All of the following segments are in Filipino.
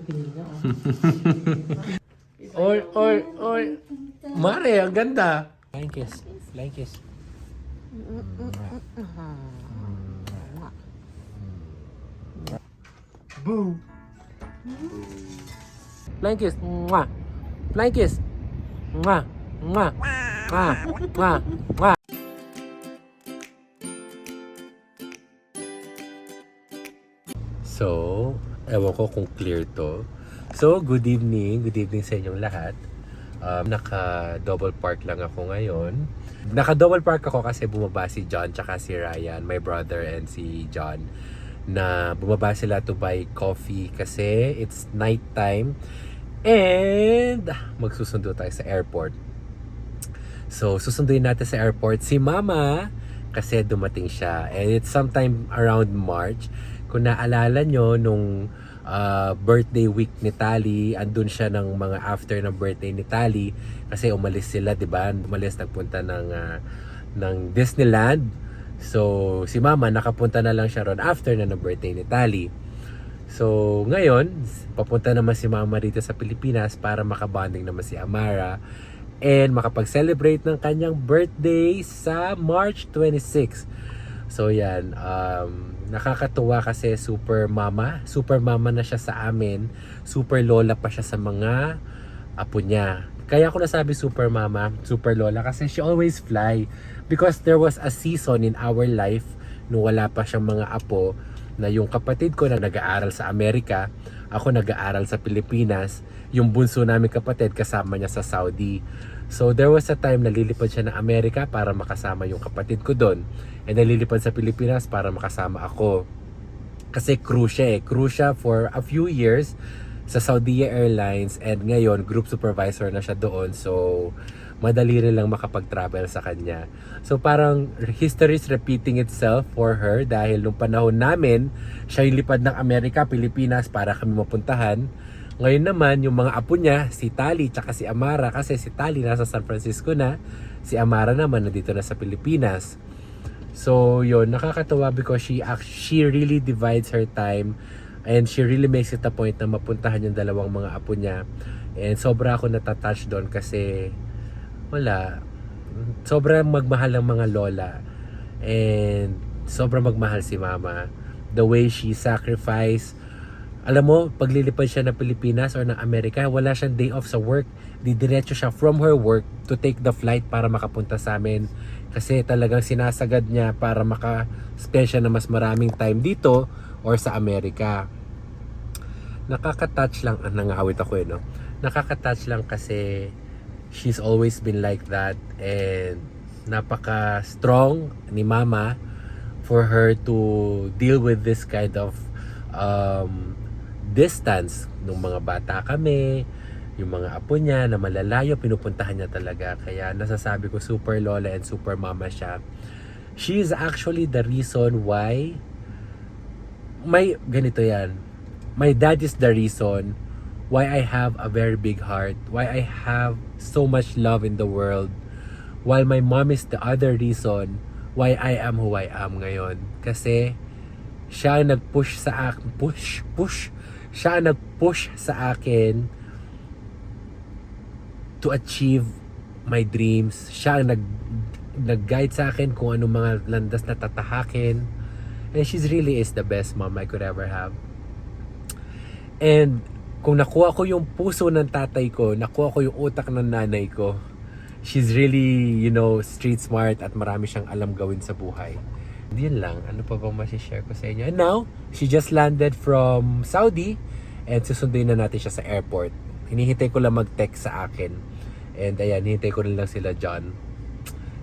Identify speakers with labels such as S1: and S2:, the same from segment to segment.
S1: pinili niya.
S2: Oy, oy, oy. Mare, ang ganda. Flying kiss. Flying kiss. Boom. Flying kiss. Mwah. Flying kiss. Mwah. Mwah. Mwah. Mwah. Mwah. So, ewan ko kung clear to. So, good evening. Good evening sa inyong lahat. Naka-double park lang ako ngayon. Naka-double park ako kasi bumaba si John tsaka si Ryan, my brother and si John, na bumaba sila to buy coffee kasi it's night time and magsusundo tayo sa airport. So, susunduin natin sa airport si Mama kasi dumating siya. And it's sometime around March. Kung naalala nyo, nung birthday week ni Tali, andun siya ng mga after ng birthday ni Tali kasi umalis sila, di ba? Umalis, nagpunta ng Disneyland. So, si Mama nakapunta na lang siya ron after na ng birthday ni Tali. So, ngayon, papunta naman si Mama dito sa Pilipinas para makabonding naman si Amara and makapag-celebrate ng kanyang birthday sa March 26. So yan, nakakatuwa kasi super mama na siya sa amin, super lola pa siya sa mga apo niya. Kaya ako nasabi super mama, super lola kasi she always fly because there was a season in our life nung wala pa siyang mga apo na yung kapatid ko na nag-aaral sa Amerika, ako nag-aaral sa Pilipinas, yung bunso namin kapatid kasama niya sa Saudi. So there was a time na lilipad siya ng Amerika para makasama yung kapatid ko doon. And nalilipad sa Pilipinas para makasama ako. Kasi crew siya for a few years sa Saudi Airlines and ngayon group supervisor na siya doon. So madali rin lang makapag-travel sa kanya. So parang history is repeating itself for her dahil nung panahon namin, siya yung lipad ng Amerika, Pilipinas para kami mapuntahan. Ngayon naman, yung mga apo niya, si Tali tsaka si Amara, kasi si Tali nasa San Francisco na, si Amara naman nandito na sa Pilipinas. So yun, nakakatawa because she really divides her time and she really makes it a point na mapuntahan yung dalawang mga apo niya. And sobra ako natatouch doon kasi wala, sobrang magmahal ang mga lola and sobrang magmahal si Mama. The way she sacrificed. Alam mo, paglilipad siya ng Pilipinas or ng Amerika, wala siyang day off sa work. Didiretso siya from her work to take the flight para makapunta sa amin. Kasi talagang sinasagad niya para maka-spend siya na mas maraming time dito or sa Amerika. Nakaka-touch lang, nangawit ako no? Nakaka-touch lang kasi she's always been like that and napaka-strong ni Mama for her to deal with this kind of distance. Nung mga bata kami, yung mga apo niya na malalayo, pinupuntahan niya talaga. Kaya nasasabi ko super lola and super mama siya. She is actually the reason why ganito yan. My dad is the reason why I have a very big heart, why I have so much love in the world, while my mom is the other reason why I am who I am ngayon. Kasi siya ang nag-push sa akin, siya ang nag-push sa akin to achieve my dreams. Siya ang nag-guide sa akin kung anong mga landas na tatahakin. And she really is the best mom I could ever have. And kung nakuha ko yung puso ng tatay ko, nakuha ko yung utak ng nanay ko, she's really, street smart at marami siyang alam gawin sa buhay. Yun lang. Ano pa bang masishare ko sa inyo? And now, she just landed from Saudi and susunduin na natin siya sa airport. Hinihintay ko lang mag-text sa akin. And ayan, hinihintay ko na lang sila John.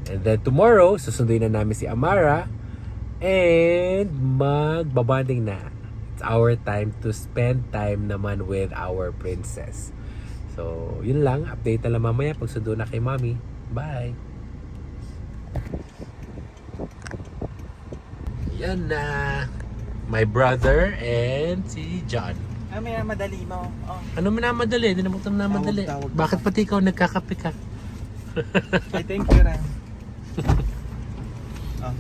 S2: And then tomorrow, susunduin na namin si Amara and magbabanding na. It's our time to spend time naman with our princess. So, yun lang. Update na lang mamaya pag sundo na kay Mommy. Bye! Yan na. My brother and si John.
S1: Ano may madali mo? Oh.
S2: Ano minamadali? Hindi naman ito namadali.
S1: Tawag.
S2: Bakit pati ikaw nagkakape ka?
S1: Ay, thank you, Ram. Oh.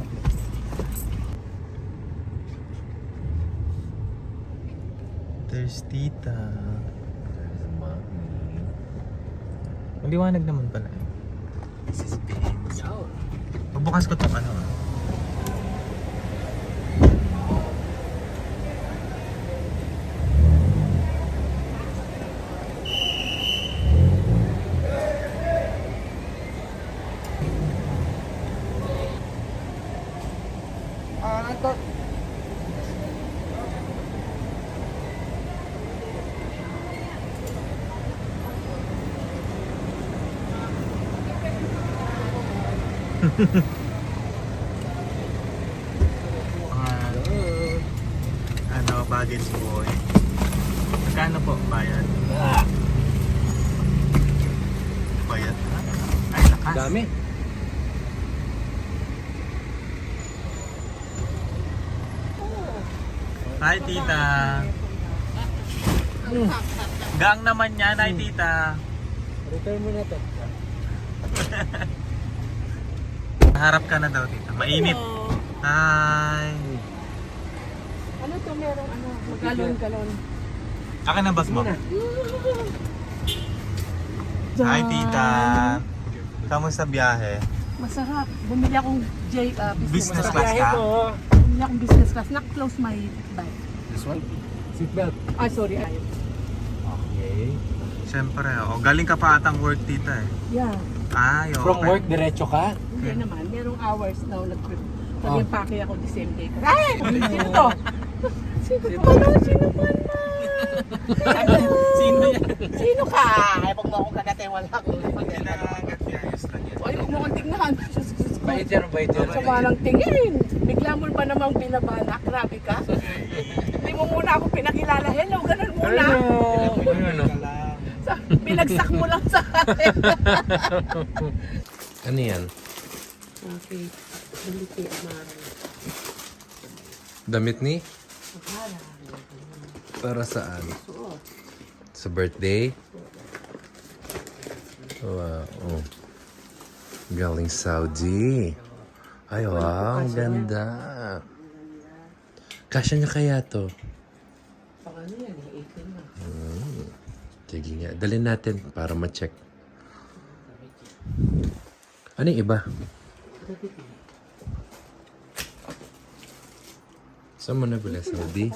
S1: There's tita.
S2: There's mommy.
S1: Maliwanag naman pala eh.
S2: This is Vince.
S1: Pabukas ko tong ano. Ano, baggage boy. Magkano po bayad? Bayad? Ay, lakas.
S2: Dami.
S1: Hi, tita. Gang naman yan, hi, tita.
S2: Return mo na to.
S1: Harap ka na daw, tita. Mainit. Hi.
S3: Ano to, merong ano, magalon-galon.
S1: Akin na bag mo. Hi, tita. Kamusta biyahe?
S3: Masarap. Bumili akong
S1: Business
S3: class.
S1: class ka?
S3: Bumili akong business class. Nak-close my bag.
S2: This one? Seatbelt.
S3: Ah, sorry.
S2: Okay.
S1: Siyempre, galing ka pa atang work, tita eh.
S3: Yeah.
S1: Ay, okay.
S2: From work, diretso ka?
S3: Hindi naman. Merong hours na nag-impake ako the same day.
S1: Ah.
S3: Ay! Sino to? Sino pa no? Sino pa na?
S1: Sino yan?
S3: Sino ka? Ay, pag mo akong kagate, wala akong
S1: Kailangan ayos lang yan.
S3: Ay, huwag mo akong tingnan. Diyos ko.
S2: Bait yan, bait yan.
S3: Sama ng tingin. Bigla mo pa namang binabala. Grabe ka. Hindi mo muna ako pinakilala. Hello, ganun muna.
S2: Ano?
S3: Binagsak mo lang sa akin.
S2: Ano yan?
S3: Okay. Baliti, Amara.
S2: Damit ni?
S3: Amara.
S2: Para saan?
S3: Suot.
S2: Sa birthday? Wow. Oh. Galing Saudi. Ay, wow. Ang ganda. Kasya niya kaya to?
S3: Pang ano yan, 18 na.
S2: Sige nga. Dalhin natin para ma-check. Ano yung iba? Saan mo nabili? Saudi?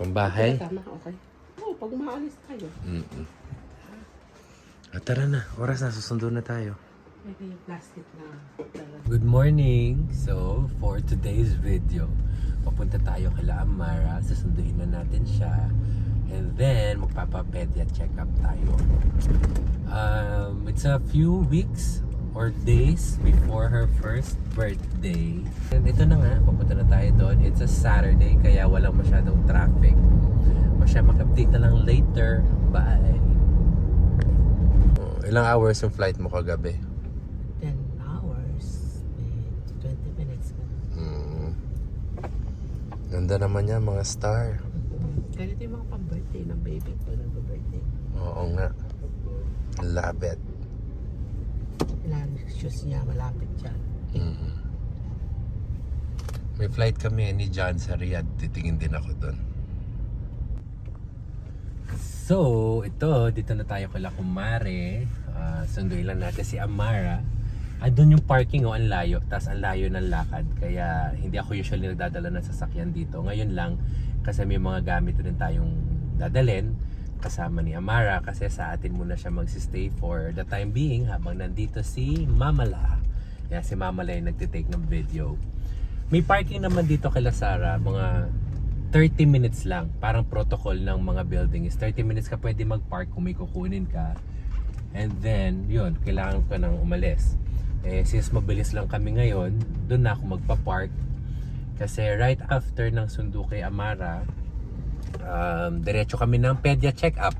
S2: Pambahay?
S3: Tama, okay. Oo, pag maalis tayo.
S2: Tara na. Oras na. Susundo na tayo.
S3: Pwede yung plastic na.
S2: Good morning! So, for today's video, papunta tayo kila Amara. Susunduin na natin siya. And then, magpapapedya check-up tayo. It's a few weeks or days before her first birthday. And ito na nga, papunta na tayo doon. It's a Saturday, kaya walang masyadong traffic. Masya mag-update na lang later. Bye! Ilang hours yung flight mo kagabi?
S3: 10 hours. 20 minutes.
S2: Ganda naman yan, mga star.
S3: Ganito yung mga pang-birthday ng baby pag nag-birthday.
S2: Oo nga. Love it.
S3: Kailangan shoes niya, malapit dyan.
S2: May flight kami ni John sa Riyadh. Titingin din ako doon. So, dito na tayo kala Kumare. Sunduin lang natin si Amara. Doon yung parking ang layo. Tapos ang layo ng lakad. Kaya hindi ako usually nagdadala ng sasakyan dito. Ngayon lang, kasi may mga gamit rin tayong dadalhin kasama ni Amara. Kasi sa atin muna siya magsistay for the time being habang nandito si Mamala. Kaya si Mamala yung nagtitake ng video. May parking naman dito kay Sara. Mga 30 minutes lang. Parang protocol ng mga building is 30 minutes ka pwede mag-park kung may kukunin ka. And then, yun, kailangan ka nang umalis. Since mabilis lang kami ngayon, doon na ako magpa-park. Kasi right after ng sundo kay Amara, diretso kami ng pedya check-up.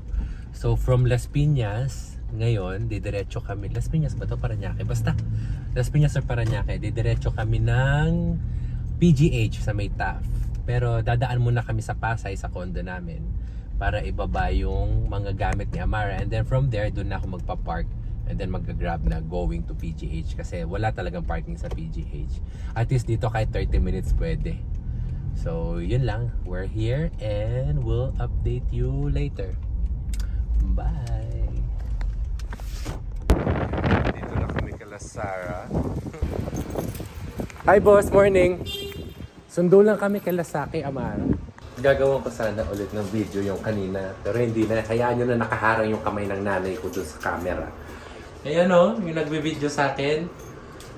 S2: So from Las Piñas, ngayon, didiretso kami. Las Piñas ba ito? Parañaque? Basta, Las Piñas or Parañaque, didiretso kami ng PGH sa may TAF. Pero dadaan muna kami sa Pasay, sa condo namin, para ibaba yung mga gamit ni Amara. And then from there, doon na ako magpa-park. And then mag-grab na going to PGH. Kasi wala talagang parking sa PGH. At least dito kahit 30 minutes pwede. So, yun lang. We're here and we'll update you later. Bye! Dito na kami kala Sarah. Hi boss, morning! Sundo lang kami kala Saki Amara. Gagawin ko sana ulit ng video yung kanina. Pero hindi na. Hayaan nyo na nakaharang yung kamay ng nanay ko dun sa camera. Ayan o, yung nagbe-video sa akin.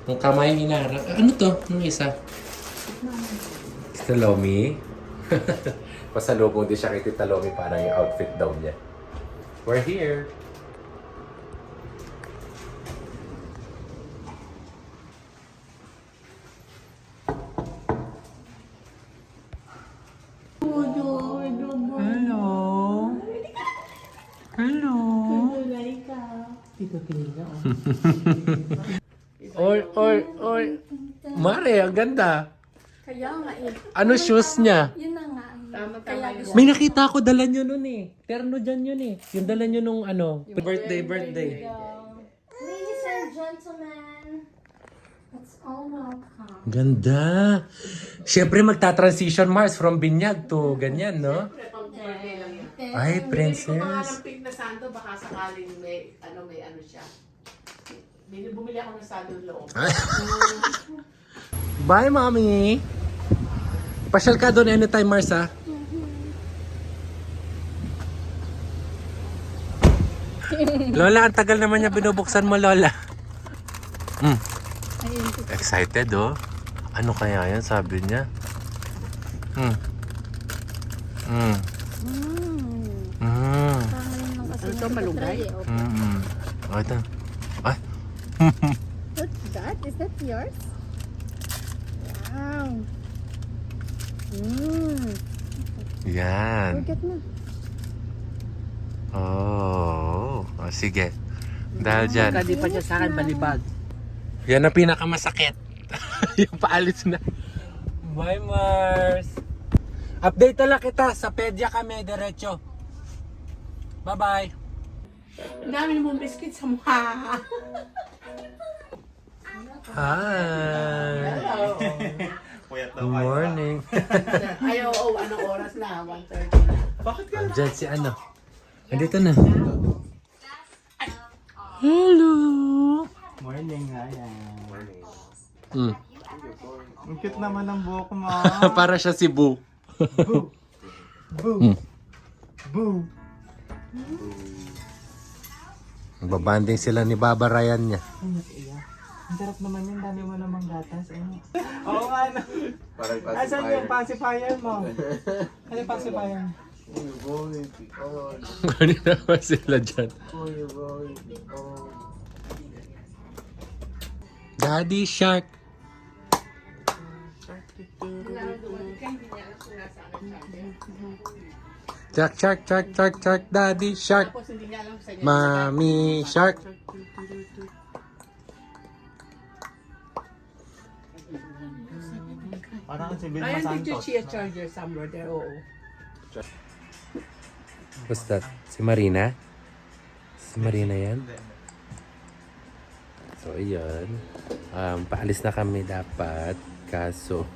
S2: Yung kamay hinarang. Ano to? Yung isa? Talomi. Pasalubong din siya kay Tita Lomi para yung outfit daw niya. We're here. Hello. Hello. Oy. Mare, ang ganda.
S4: Kaya nga eh.
S2: Ano shoes niya?
S4: Yun na nga.
S3: Tama-tama yun.
S2: May nakita ko, dala nyo nun eh. Terno dyan yun eh. Yung dala nyo nung ano, birthday.
S4: Ladies and gentlemen, it's all welcome.
S2: Ganda. Siyempre magta-transition Mars from binyag to ganyan, no? Ay,
S3: Bumili ko pa nga
S2: princess.
S3: ng pink na sando, baka sakaling may ano siya. Bumili ako ng sando loob.
S2: Bye, mommy. Pasyal ka doon anytime, Mars, ha? Lola, ang tagal naman niya binubuksan mo, Lola. Excited, oh. Ano kaya yan, sabi niya?
S3: Ito malunggay.
S2: Oh, ito. Ay.
S4: What's that? Is that yours? Wow.
S2: Yan.
S4: Forget na.
S2: Oh, sige. Dahil dyan.
S3: Hindi pa niya sa akin balibag.
S2: Yan ang pinakamasakit. Yung paalis na. Bye, Mars. Update na lang kita. Sa pedya kami, diretso. Bye-bye.
S3: Ang dami mong biscuit sa mukha.
S2: Hi.
S1: Puyat
S2: Good morning.
S3: Ay, oo, anong oras na? 1:30 na.
S1: Bakit ka?
S2: Diyan si ano. Andito na. Hello.
S1: Morning nga yan.
S2: Mm.
S1: Ang cute naman ng buhok mo.
S2: Para siya si Boo.
S1: Boo. Boo. Boo.
S2: Babanding sila ni Baba Ryan niya.
S1: Ang sarap naman yun. Dami mo namang gatas. Oo nga na. Asan yung pacifier mo? Ano yung pacifier?
S2: Kanina pa sila dyan. Daddy Shark. Shark, Daddy Shark.
S3: Tapos hindi niya alam sa inyo.
S2: Mommy Shark.
S1: Parang si Vilma
S3: Ayan, did you
S1: Santos.
S3: see a charger somewhere there? Oo.
S2: Who's that? Si Marina? Si Marina yan? So, ayan. Paalis na kami dapat. Kaso,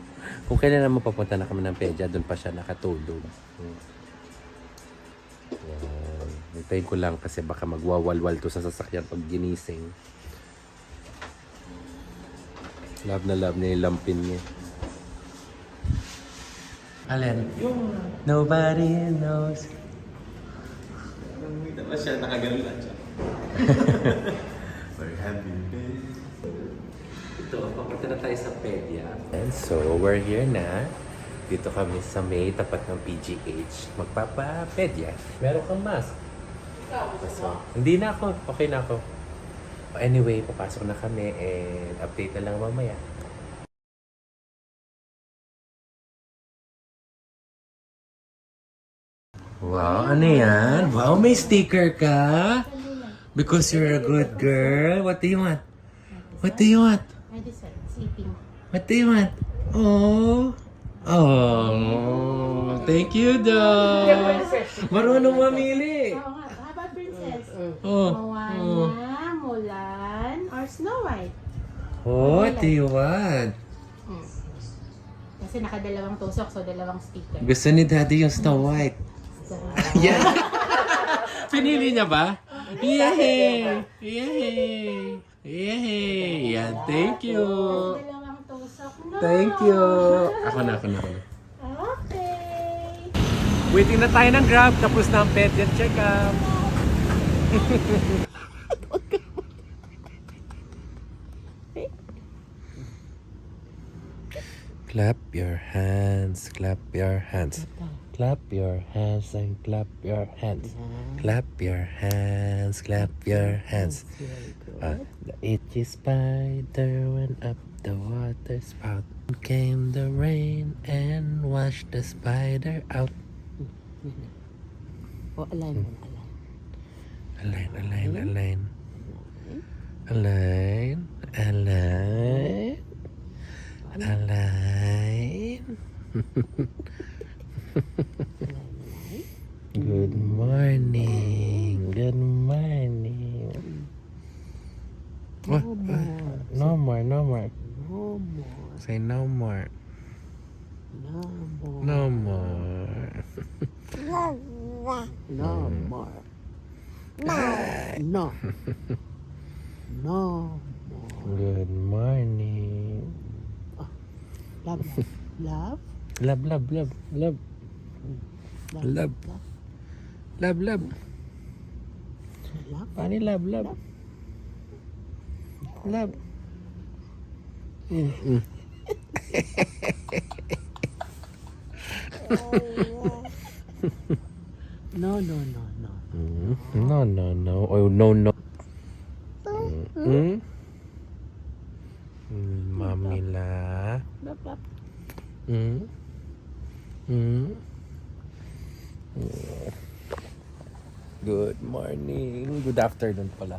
S2: kung kailan naman papunta na kami ng Pedya, doon pa siya nakatulog. Ayan. Hintayin ko lang kasi baka magwawalwal to sa sasakyan pag ginising. Love na love niya yung lampin niya. Alin? Nobody knows.
S1: Diba siya? Nakagano lang siya. Very happy.
S2: Ito, papunta na tayo sa Pedya. And so, we're here na. Dito kami sa may tapat ng PGH. Magpapa-Pedya. Meron kang mask. So, hindi na ako. Okay na ako. Anyway, papasok na kami and update na lang mamaya. Wow, ano yan? Wow, may sticker ka? Because you're a good girl. What do you want? What do you want?
S4: I decided, sleeping.
S2: What do you want? Oh. Oh. Thank you, dog. Marunong mamili.
S4: Oo nga, how about princess?
S2: Oh.
S4: Moana, Mulan, or Snow White?
S2: What do you want?
S4: Kasi nakadalawang tusok, so dalawang sticker.
S2: Gusto ni Daddy yung Snow White. Yan. Pinili niya ba? Yay! Yay! Yay! Yan, thank you.
S4: Dalawang tusok. No!
S2: Thank you. Ako na.
S4: Okay.
S2: Waiting na tayo ng Grab. Tapos na ang pediat check-up. Clap your hands. Clap your hands. Clap your hands and clap your hands. Clap your hands. Clap your hands. The itchy spider went up the water spout. Came the rain and washed the spider out.
S3: O, align.
S2: Align. Align. Good morning. No more. Say no more. No more. Good morning.
S3: Love.
S2: Pani love.
S3: No.
S2: No. Oh, no. Mamila.
S3: Love.
S2: Good morning. Good afternoon pala.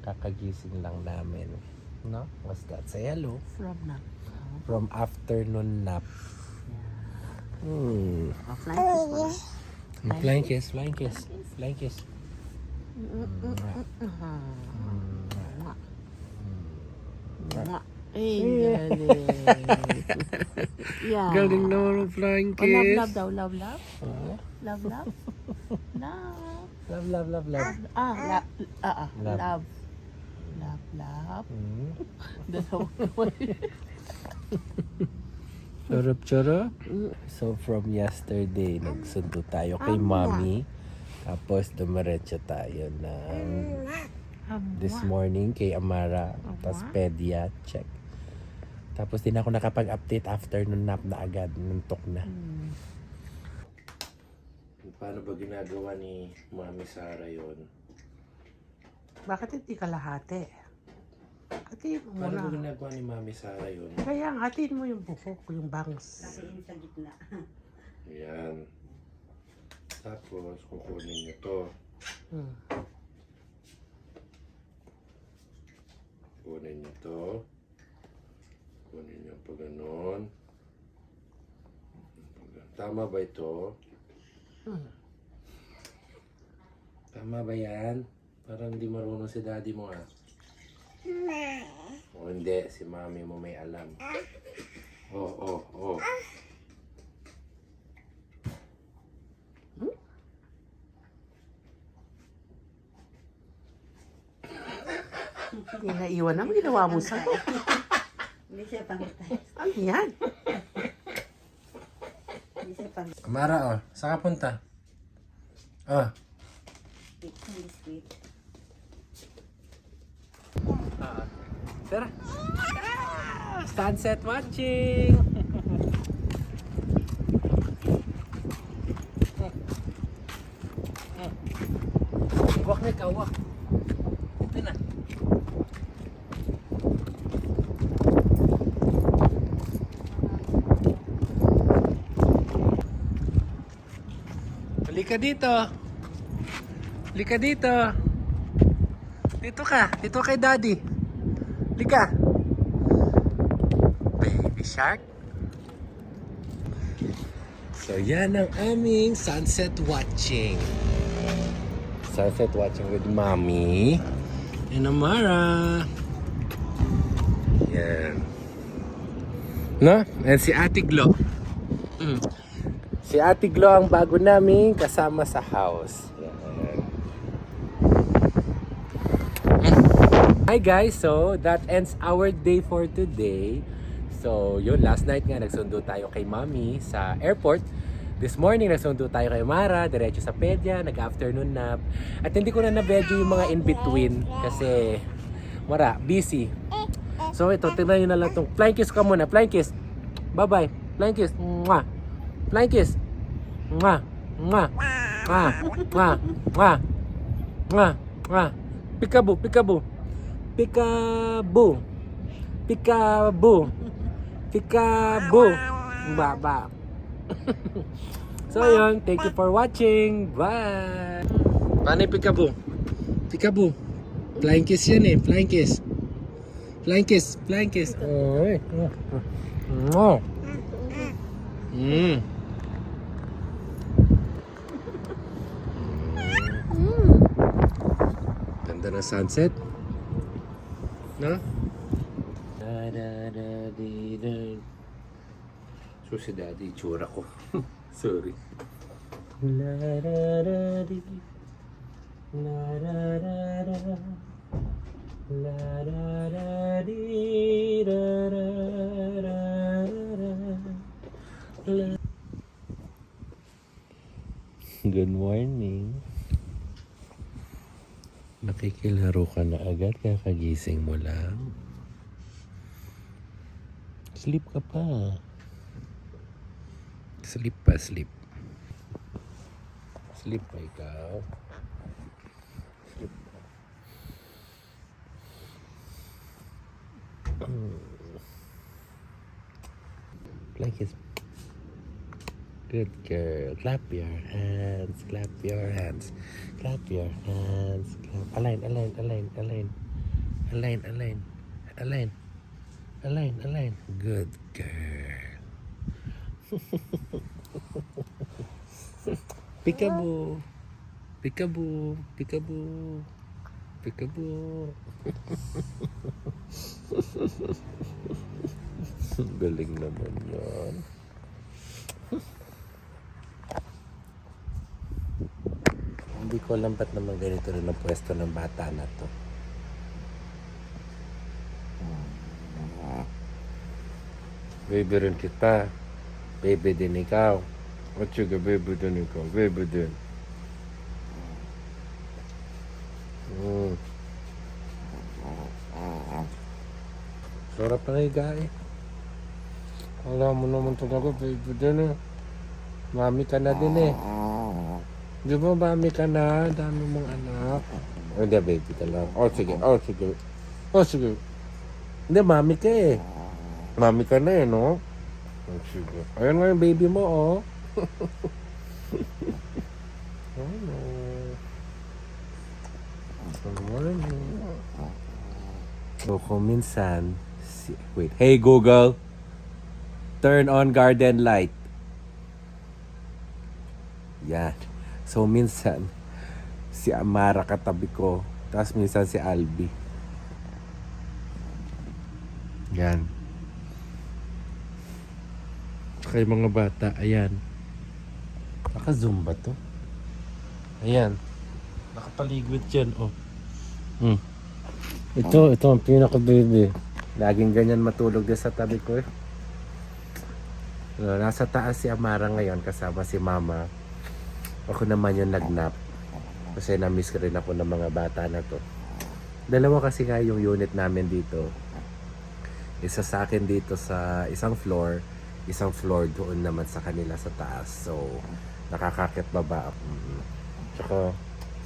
S2: Kakagising lang namin. No? What's that? Say hello.
S3: From na.
S2: From afternoon nap. Flying kiss.
S3: Galing. Yeah.
S2: Galing naman ang flying
S3: Oh,
S2: kiss.
S3: love daw. Love.
S2: Oh.
S3: Love.
S2: Love.
S3: Love.
S2: Love.
S3: Love.
S2: Mm.
S3: Dalawa.
S2: Charap. So from yesterday, nagsundo tayo kay Mommy. Tapos dumiretso tayo ng this morning kay Amara. Tapos pedia, check. Tapos din ako nakapag-update after nung nap na agad. Nuntok na. Paano ba ginagawa ni Mami Sara yun?
S3: Bakit hindi kalahati? Hatiin mo
S2: Paano ba
S3: muna.
S2: ginagawa ni Mami Sara yun?
S3: Kaya hatiin mo yung buhok, yung bangs.
S2: Ayan. Tapos kukunin niyo to. Kunin niyo to. Kunin niyo pa ganon. Tama ba ito? Tama ba yan? Parang hindi marunong si daddy mo O hindi, si mami mo may alam. Oh.
S3: Hindi naiwan naman, ginawa mo sa
S5: Hindi siya pangitay.
S3: Ano yan?
S5: Hindi siya pangitay.
S2: Amara, saan ka punta?
S5: Biscuit.
S2: Tara! Sunset watching! Wak na ikaw, wak. Ito na. Halika dito. Halika dito. Dito ka. Dito kay daddy. Halika. Baby shark. So yan ang aming sunset watching. Sunset watching with Mommy and Amara. Yan. No? And si Ate Glo. Si Ate Glo ang bago namin kasama sa house. Yan. Hi guys, so that ends our day for today. So yun, last night nga nagsundo tayo kay Mommy sa airport. This morning nagsundo tayo kay Mara, diretso sa pedya, nag-afternoon nap. At hindi ko na na-video yung mga in-between kasi Mara, busy. So ito, tignan nyo na lang itong flying kiss ka muna. Flying kiss. Bye-bye. Flying kiss. Mwah. Flying kiss. Mwah. Mwah. Mwah. Mwah. Mwah. Mwah. Mwah. Peekaboo. Peekaboo. Peekaboo. Peekaboo. Peekaboo. Baba. So yun, thank you for watching. Bye. Paano yung peekaboo? Peekaboo. Flying kiss yan eh. Flying kiss. Flying kiss. Flying kiss. Oy. Oh. Ganda ng sunset. No? So si Daddy, itsura ko. Sorry. Good morning. Nakikilaro ka na agad, kakagising mo lang. Sleep ka pa. Sleep pa, sleep. Sleep pa ikaw. Sleep pa. Like it. Good girl. Clap your hands. Clap your hands. Clap your hands. Clap. Align, align, align, align. Align, align. Align. Align, align. Good girl. Peekaboo. Peekaboo. Peekaboo. Peekaboo. Galing naman yan. Hindi ko alam ba't naman ganito rin ang pwesto ng bata na to. Baby rin kita. Baby din ikaw. At sige, baby din ikaw. Baby din. Sarap na higa eh. Alam mo naman talaga, baby din eh. Mami ka na din eh. Di ba mami ka na? Dami mong anak. O hindi, baby ka lang. O sige, o sige. O sige. Hindi, mami ka eh. Mami ka na eh, no? O sige. Ayun nga yung baby mo, oh. Hello. Good morning. So kung minsan, wait. Hey Google, turn on garden light. Yan. So minsan, si Amara katabi ko. Tapos minsan si Albi. Yan. Kay mga bata, ayan. Naka-zoom ba to? Ayan. Nakapaligwit yan, oh. Ito ang pinaka-baby. Laging ganyan matulog din sa tabi ko eh. Nasa taas si Amara ngayon kasama si Mama. Ako naman yung nagnap. Kasi na-miss ko rin ako ng mga bata na to. Dalawa kasi nga yung unit namin dito. Isa sa akin dito sa isang floor. Isang floor doon naman sa kanila sa taas. So, nakakakit baba ako. Tsaka,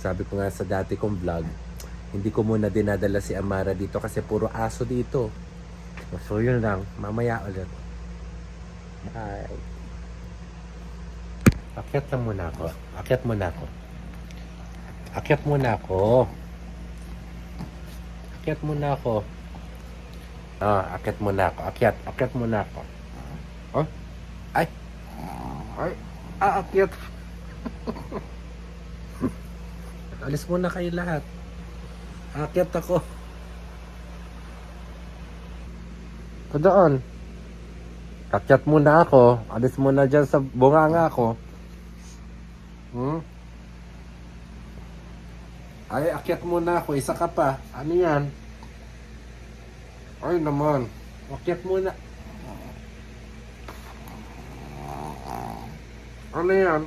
S2: sabi ko nga sa dati kong vlog, hindi ko muna dinadala si Amara dito kasi puro aso dito. So, yun lang. Mamaya ulit. Bye. Akyat lang muna ako. Akyat muna ako. Akyat muna ako. Akyat muna ako. Akyat muna ako. Akyat muna ako. Oh? Ay. Ay. Akyat. Alis muna kayo lahat. Akyat ako. Padaan. Akyat muna ako. Alis muna dyan sa bunganga ko. Ay, akyat muna ako. Isa ka pa. Ano yan? Ay naman. Akyat muna. Ano yan?